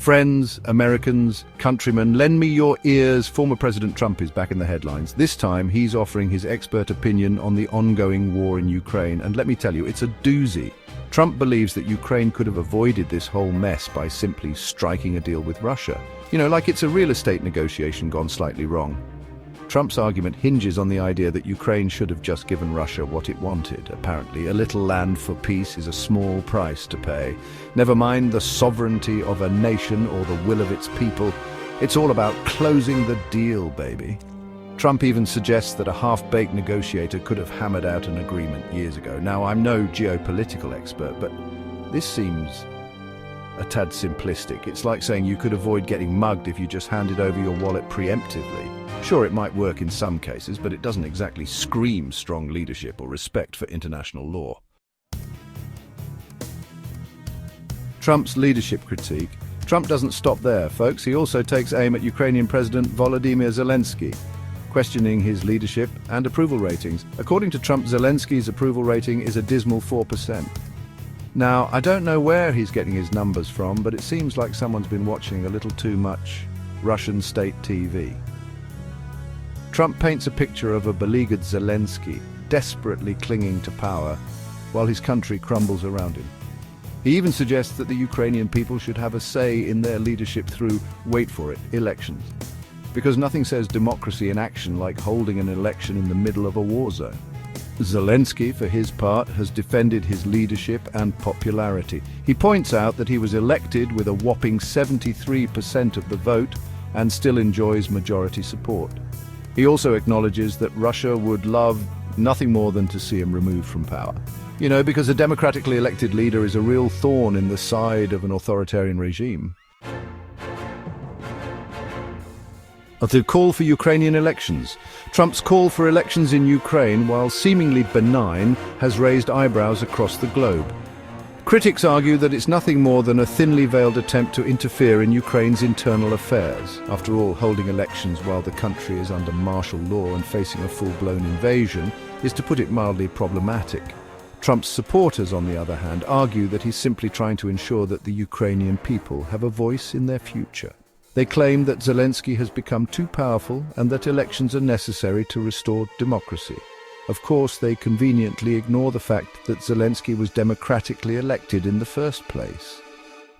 Friends, Americans, countrymen, lend me your ears. Former President Trump is back in the headlines. This time, he's offering his expert opinion on the ongoing war in Ukraine. And let me tell you, it's a doozy. Trump believes that Ukraine could have avoided this whole mess by simply striking a deal with Russia. You know, like it's a real estate negotiation gone slightly wrong. Trump's argument hinges on the idea that Ukraine should have just given Russia what it wanted. Apparently, a little land for peace is a small price to pay. Never mind the sovereignty of a nation or the will of its people. It's all about closing the deal, baby. Trump even suggests that a half-baked negotiator could have hammered out an agreement years ago. Now, I'm no geopolitical expert, but this seems a tad simplistic. It's like saying you could avoid getting mugged if you just handed over your wallet preemptively. Sure, it might work in some cases, but it doesn't exactly scream strong leadership or respect for international law. Trump's leadership critique. Trump doesn't stop there, folks. He also takes aim at Ukrainian President Volodymyr Zelensky, questioning his leadership and approval ratings. According to Trump, Zelensky's approval rating is a dismal 4%. Now, I don't know where he's getting his numbers from, but it seems like someone's been watching a little too much Russian state TV. Trump paints a picture of a beleaguered Zelensky, desperately clinging to power, while his country crumbles around him. He even suggests that the Ukrainian people should have a say in their leadership through, wait for it, elections. Because nothing says democracy in action like holding an election in the middle of a war zone. Zelensky, for his part, has defended his leadership and popularity. He points out that he was elected with a whopping 73% of the vote and still enjoys majority support. He also acknowledges that Russia would love nothing more than to see him removed from power. You know, because a democratically elected leader is a real thorn in the side of an authoritarian regime. The call for Ukrainian elections. Trump's call for elections in Ukraine, while seemingly benign, has raised eyebrows across the globe. Critics argue that it's nothing more than a thinly veiled attempt to interfere in Ukraine's internal affairs. After all, holding elections while the country is under martial law and facing a full-blown invasion is, to put it mildly, problematic. Trump's supporters, on the other hand, argue that he's simply trying to ensure that the Ukrainian people have a voice in their future. They claim that Zelensky has become too powerful and that elections are necessary to restore democracy. Of course, they conveniently ignore the fact that Zelensky was democratically elected in the first place.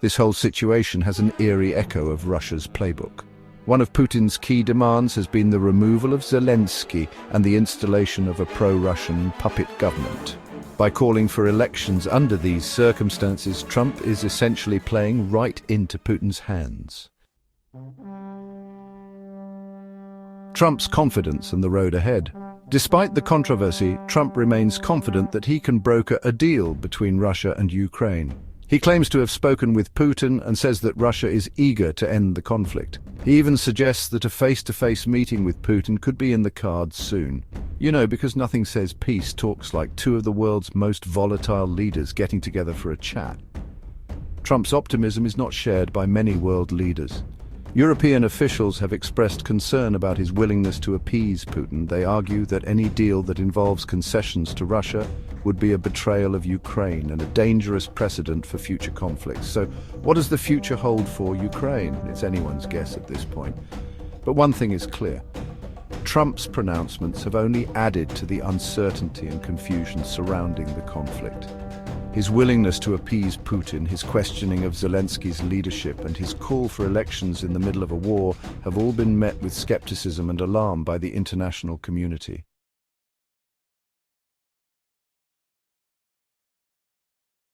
This whole situation has an eerie echo of Russia's playbook. One of Putin's key demands has been the removal of Zelensky and the installation of a pro-Russian puppet government. By calling for elections under these circumstances, Trump is essentially playing right into Putin's hands. Trump's confidence and the road ahead. Despite the controversy, Trump remains confident that he can broker a deal between Russia and Ukraine. He claims to have spoken with Putin and says that Russia is eager to end the conflict. He even suggests that a face-to-face meeting with Putin could be in the cards soon. You know, because nothing says peace talks like two of the world's most volatile leaders getting together for a chat. Trump's optimism is not shared by many world leaders. European officials have expressed concern about his willingness to appease Putin. They argue that any deal that involves concessions to Russia would be a betrayal of Ukraine and a dangerous precedent for future conflicts. So what does the future hold for Ukraine? It's anyone's guess at this point. But one thing is clear. Trump's pronouncements have only added to the uncertainty and confusion surrounding the conflict. His willingness to appease Putin, his questioning of Zelensky's leadership, and his call for elections in the middle of a war have all been met with skepticism and alarm by the international community.